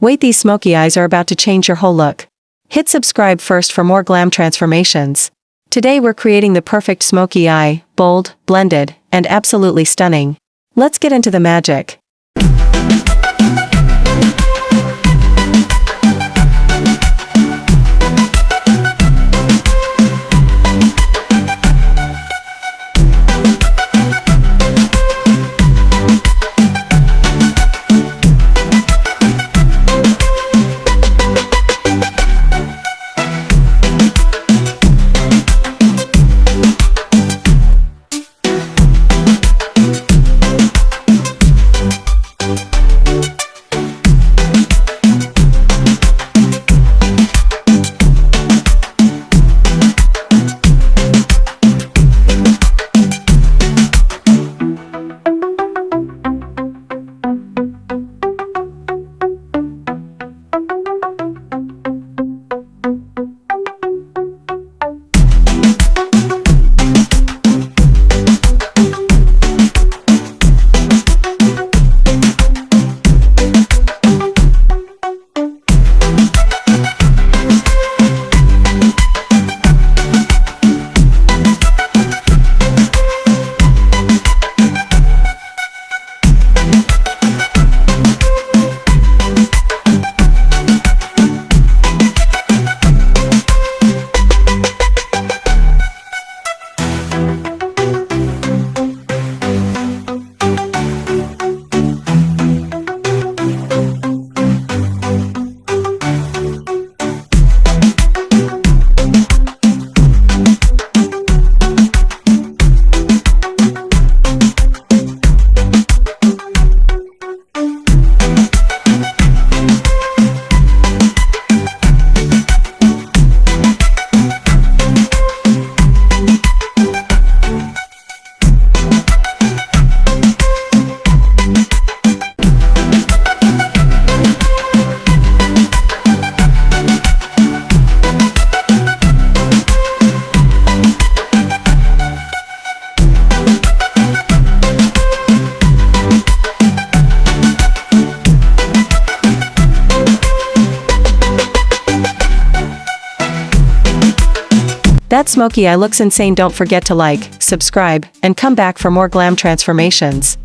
Wait, these smoky eyes are about to change your whole look. Hit subscribe first for more glam transformations. Today we're creating the perfect smoky eye, bold, blended, and absolutely stunning. Let's get into the magic. That smoky eye looks insane. Don't forget to like, subscribe, and come back for more glam transformations.